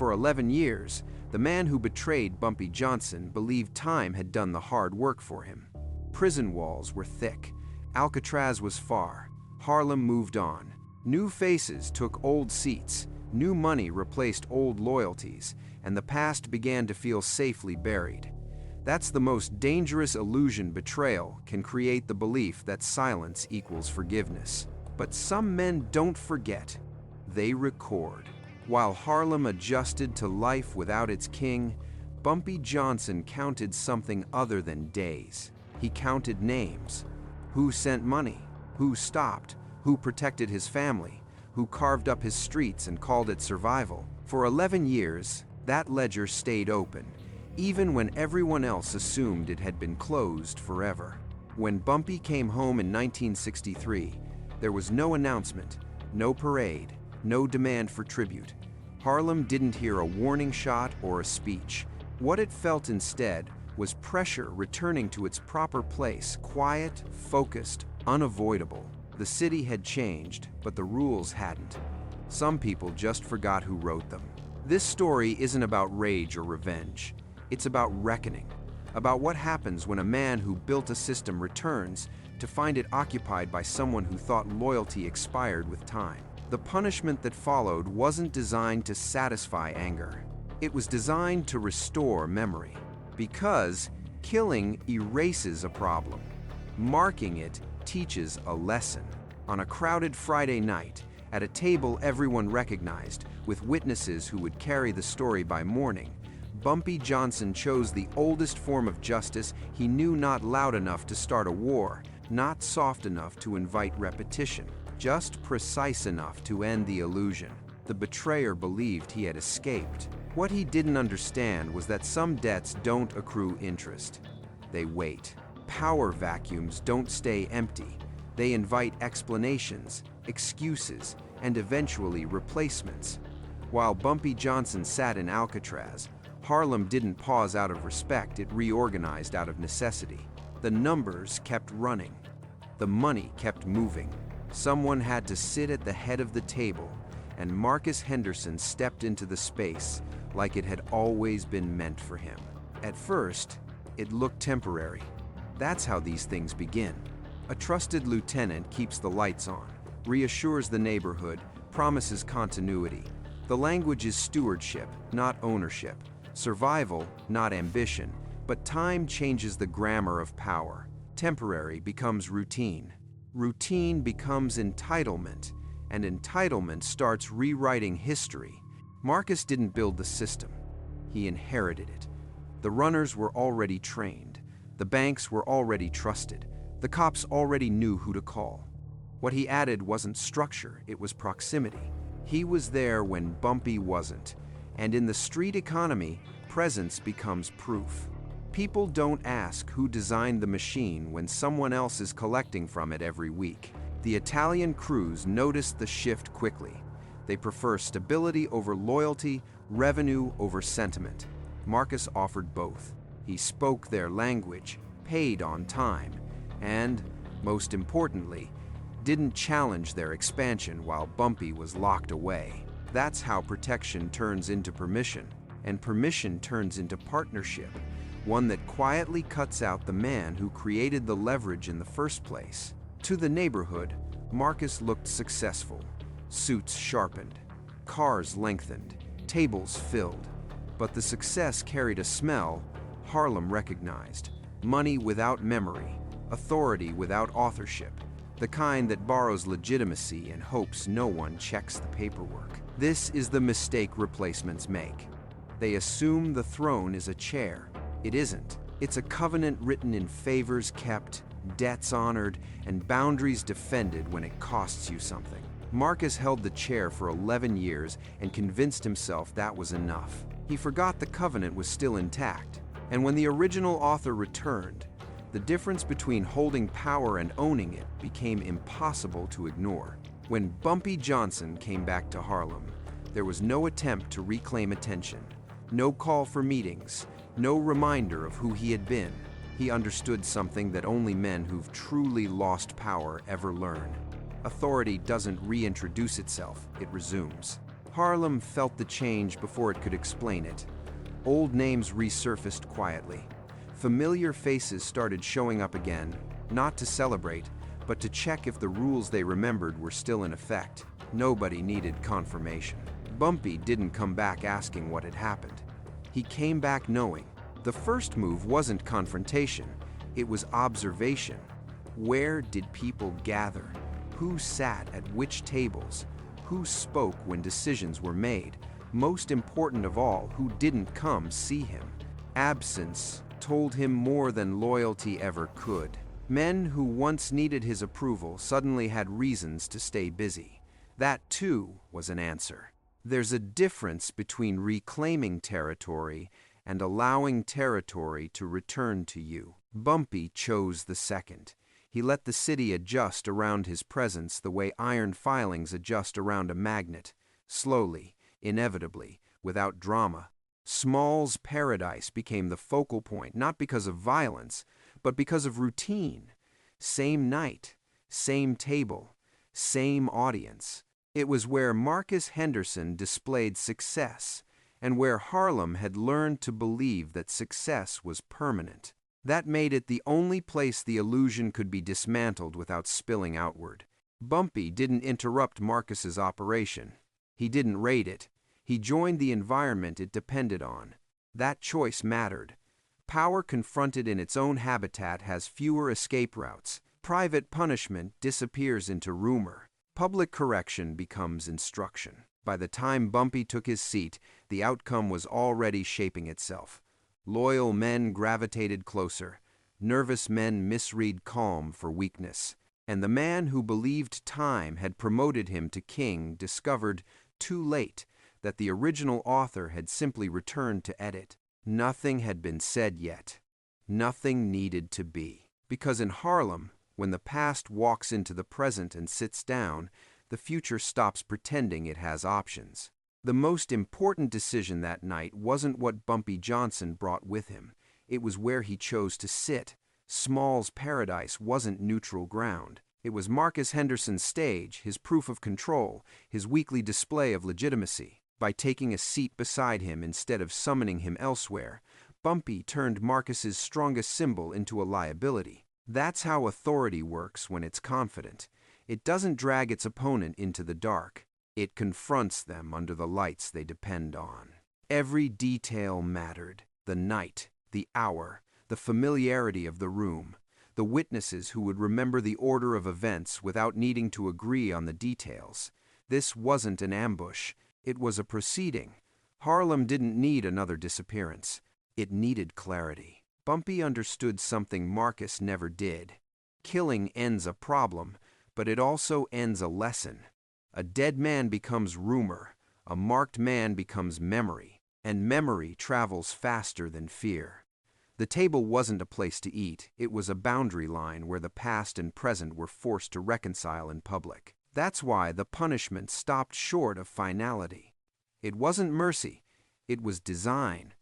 For 11 years, the man who betrayed Bumpy Johnson believed time had done the hard work for him. Prison walls were thick. Alcatraz was far. Harlem moved on. New faces took old seats. New money replaced old loyalties, and the past began to feel safely buried. That's the most dangerous illusion. Betrayal can create the belief that silence equals forgiveness. But some men don't forget. They record. While Harlem adjusted to life without its king, Bumpy Johnson counted something other than days. He counted names. Who sent money? Who stopped? Who protected his family? Who carved up his streets and called it survival? For 11 years, that ledger stayed open, even when everyone else assumed it had been closed forever. When Bumpy came home in 1963, there was no announcement, no parade, no demand for tribute. Harlem didn't hear a warning shot or a speech. What it felt instead was pressure returning to its proper place, quiet, focused, unavoidable. The city had changed, but the rules hadn't. Some people just forgot who wrote them. This story isn't about rage or revenge. It's about reckoning, about what happens when a man who built a system returns to find it occupied by someone who thought loyalty expired with time. The punishment that followed wasn't designed to satisfy anger. It was designed to restore memory. Because killing erases a problem. Marking it teaches a lesson. On a crowded Friday night, at a table everyone recognized, with witnesses who would carry the story by morning, Bumpy Johnson chose the oldest form of justice he knew, not loud enough to start a war, not soft enough to invite repetition, just precise enough to end the illusion. The betrayer believed he had escaped. What he didn't understand was that some debts don't accrue interest. They wait. Power vacuums don't stay empty. They invite explanations, excuses, and eventually replacements. While Bumpy Johnson sat in Alcatraz, Harlem didn't pause out of respect, it reorganized out of necessity. The numbers kept running. The money kept moving. Someone had to sit at the head of the table, and Marcus Henderson stepped into the space like it had always been meant for him. At first, it looked temporary. That's how these things begin. A trusted lieutenant keeps the lights on, reassures the neighborhood, promises continuity. The language is stewardship, not ownership. Survival, not ambition. But time changes the grammar of power. Temporary becomes routine. Routine becomes entitlement, and entitlement starts rewriting history. Marcus didn't build the system. He inherited it. The runners were already trained. The banks were already trusted. The cops already knew who to call. What he added wasn't structure, it was proximity. He was there when Bumpy wasn't. And in the street economy, presence becomes proof. People don't ask who designed the machine when someone else is collecting from it every week. The Italian crews noticed the shift quickly. They prefer stability over loyalty, revenue over sentiment. Marcus offered both. He spoke their language, paid on time, and, most importantly, didn't challenge their expansion while Bumpy was locked away. That's how protection turns into permission, and permission turns into partnership, one that quietly cuts out the man who created the leverage in the first place. To the neighborhood, Marcus looked successful. Suits sharpened, cars lengthened, tables filled. But the success carried a smell Harlem recognized. Money without memory, authority without authorship, the kind that borrows legitimacy and hopes no one checks the paperwork. This is the mistake replacements make. They assume the throne is a chair. It isn't. It's a covenant written in favors kept, debts honored, and boundaries defended when it costs you something. Marcus held the chair for 11 years and convinced himself that was enough. He forgot the covenant was still intact. And when the original author returned, the difference between holding power and owning it became impossible to ignore. When Bumpy Johnson came back to Harlem, there was no attempt to reclaim attention, no call for meetings, no reminder of who he had been. He understood something that only men who've truly lost power ever learn. Authority doesn't reintroduce itself, it resumes. Harlem felt the change before it could explain it. Old names resurfaced quietly. Familiar faces started showing up again, not to celebrate, but to check if the rules they remembered were still in effect. Nobody needed confirmation. Bumpy didn't come back asking what had happened. He came back knowing. The first move wasn't confrontation, it was observation. Where did people gather? Who sat at which tables? Who spoke when decisions were made? Most important of all, who didn't come see him? Absence told him more than loyalty ever could. Men who once needed his approval suddenly had reasons to stay busy. That, too, was an answer. There's a difference between reclaiming territory and allowing territory to return to you. Bumpy chose the second. He let the city adjust around his presence the way iron filings adjust around a magnet, slowly, inevitably, without drama. Small's Paradise became the focal point, not because of violence, but because of routine. Same night, same table, same audience. It was where Marcus Henderson displayed success, and where Harlem had learned to believe that success was permanent. That made it the only place the illusion could be dismantled without spilling outward. Bumpy didn't interrupt Marcus's operation. He didn't raid it. He joined the environment it depended on. That choice mattered. Power confronted in its own habitat has fewer escape routes. Private punishment disappears into rumor. Public correction becomes instruction. By the time Bumpy took his seat, the outcome was already shaping itself. Loyal men gravitated closer. Nervous men misread calm for weakness. And the man who believed time had promoted him to king discovered, too late, that the original author had simply returned to edit. Nothing had been said yet. Nothing needed to be. Because in Harlem, when the past walks into the present and sits down, the future stops pretending it has options. The most important decision that night wasn't what Bumpy Johnson brought with him. It was where he chose to sit. Small's Paradise wasn't neutral ground. It was Marcus Henderson's stage, his proof of control, his weekly display of legitimacy. By taking a seat beside him instead of summoning him elsewhere, Bumpy turned Marcus's strongest symbol into a liability. That's how authority works when it's confident. It doesn't drag its opponent into the dark. It confronts them under the lights they depend on. Every detail mattered. The night, the hour, the familiarity of the room, the witnesses who would remember the order of events without needing to agree on the details. This wasn't an ambush. It was a proceeding. Harlem didn't need another disappearance. It needed clarity. Bumpy understood something Marcus never did. Killing ends a problem, but it also ends a lesson. A dead man becomes rumor, a marked man becomes memory, and memory travels faster than fear. The table wasn't a place to eat, it was a boundary line where the past and present were forced to reconcile in public. That's why the punishment stopped short of finality. It wasn't mercy, it was design.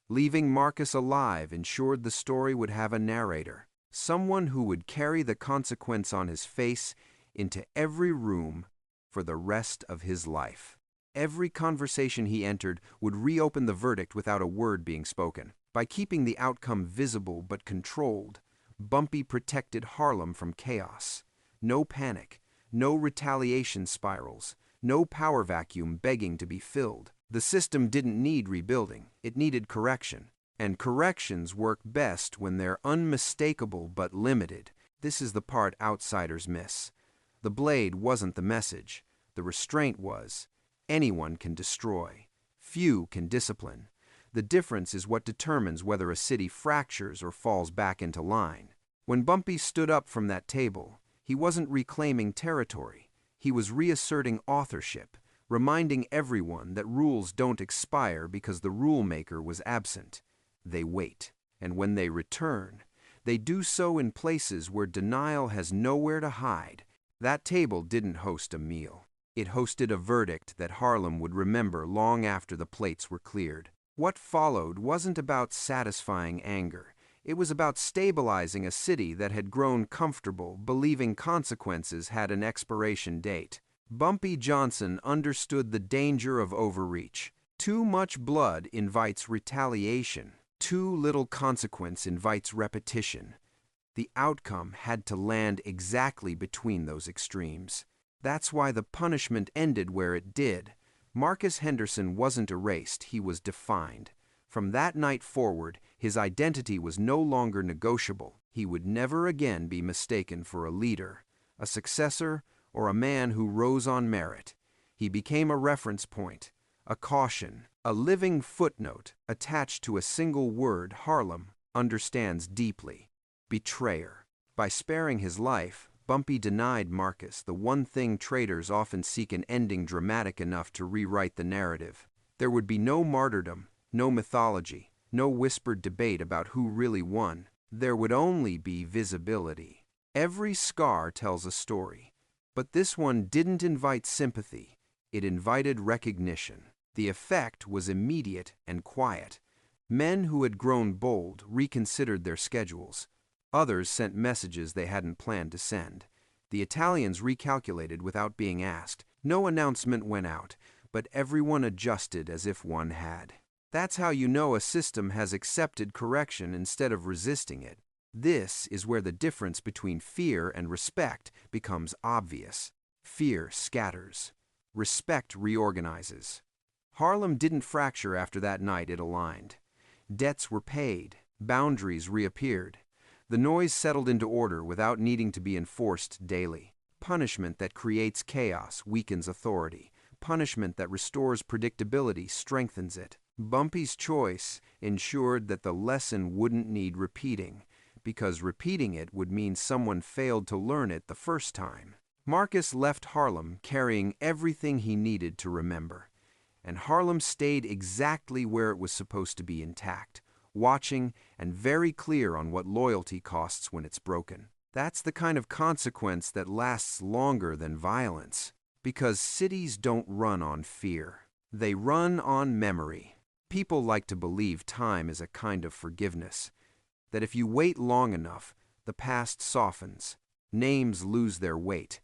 Leaving Marcus alive ensured the story would have a narrator, someone who would carry the consequence on his face into every room for the rest of his life. Every conversation he entered would reopen the verdict without a word being spoken. By keeping the outcome visible but controlled, Bumpy protected Harlem from chaos. No panic, no retaliation spirals, no power vacuum begging to be filled. The system didn't need rebuilding, it needed correction. And corrections work best when they're unmistakable but limited. This is the part outsiders miss. The blade wasn't the message, the restraint was. Anyone can destroy. Few can discipline. The difference is what determines whether a city fractures or falls back into line. When Bumpy stood up from that table, he wasn't reclaiming territory. He was reasserting authorship, reminding everyone that rules don't expire because the rule maker was absent. They wait, and when they return, they do so in places where denial has nowhere to hide. That table didn't host a meal. It hosted a verdict that Harlem would remember long after the plates were cleared. What followed wasn't about satisfying anger. It was about stabilizing a city that had grown comfortable believing consequences had an expiration date. Bumpy Johnson understood the danger of overreach. Too much blood invites retaliation. Too little consequence invites repetition. The outcome had to land exactly between those extremes. That's why the punishment ended where it did. Marcus Henderson wasn't erased, he was defined. From that night forward, his identity was no longer negotiable. He would never again be mistaken for a leader, a successor, or a man who rose on merit. He became a reference point, a caution, a living footnote attached to a single word Harlem understands deeply: betrayer. By sparing his life, Bumpy denied Marcus the one thing traitors often seek: an ending dramatic enough to rewrite the narrative. There would be no martyrdom, no mythology, no whispered debate about who really won. There would only be visibility. Every scar tells a story, but this one didn't invite sympathy. It invited recognition. The effect was immediate and quiet. Men who had grown bold reconsidered their schedules. Others sent messages they hadn't planned to send. The Italians recalculated without being asked. No announcement went out, but everyone adjusted as if one had. That's how you know a system has accepted correction instead of resisting it. This is where the difference between fear and respect becomes obvious. Fear scatters. Respect reorganizes. Harlem didn't fracture after that night, it aligned. Debts were paid. Boundaries reappeared. The noise settled into order without needing to be enforced daily. Punishment that creates chaos weakens authority. Punishment that restores predictability strengthens it. Bumpy's choice ensured that the lesson wouldn't need repeating, because repeating it would mean someone failed to learn it the first time. Marcus left Harlem carrying everything he needed to remember, and Harlem stayed exactly where it was supposed to be: intact, watching, and very clear on what loyalty costs when it's broken. That's the kind of consequence that lasts longer than violence, because cities don't run on fear. They run on memory. People like to believe time is a kind of forgiveness, that if you wait long enough, the past softens, names lose their weight,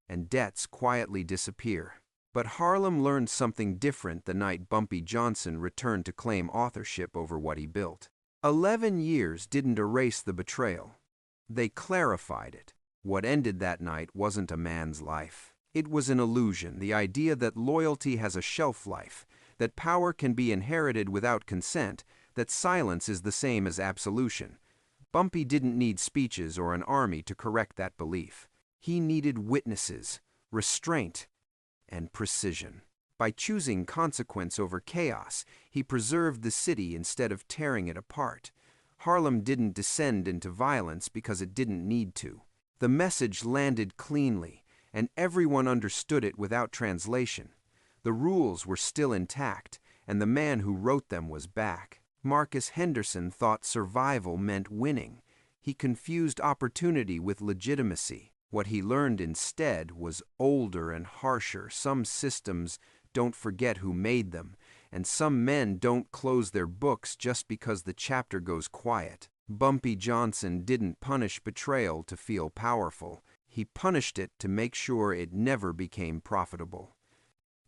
and debts quietly disappear. But Harlem learned something different the night Bumpy Johnson returned to claim authorship over what he built. 11 years didn't erase the betrayal. They clarified it. What ended that night wasn't a man's life. It was an illusion, the idea that loyalty has a shelf life, that power can be inherited without consent, that silence is the same as absolution. Bumpy didn't need speeches or an army to correct that belief. He needed witnesses, restraint, and precision. By choosing consequence over chaos, he preserved the city instead of tearing it apart. Harlem didn't descend into violence because it didn't need to. The message landed cleanly, and everyone understood it without translation. The rules were still intact, and the man who wrote them was back. Marcus Henderson thought survival meant winning. He confused opportunity with legitimacy. What he learned instead was older and harsher. Some systems don't forget who made them, and some men don't close their books just because the chapter goes quiet. Bumpy Johnson didn't punish betrayal to feel powerful. He punished it to make sure it never became profitable.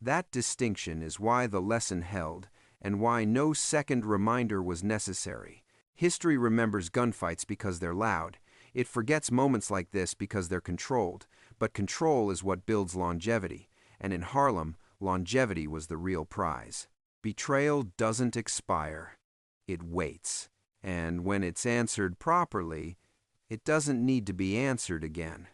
That distinction is why the lesson held, and why no second reminder was necessary. History remembers gunfights because they're loud. It forgets moments like this because they're controlled. But control is what builds longevity, and in Harlem, longevity was the real prize. Betrayal doesn't expire. It waits. And when it's answered properly, it doesn't need to be answered again.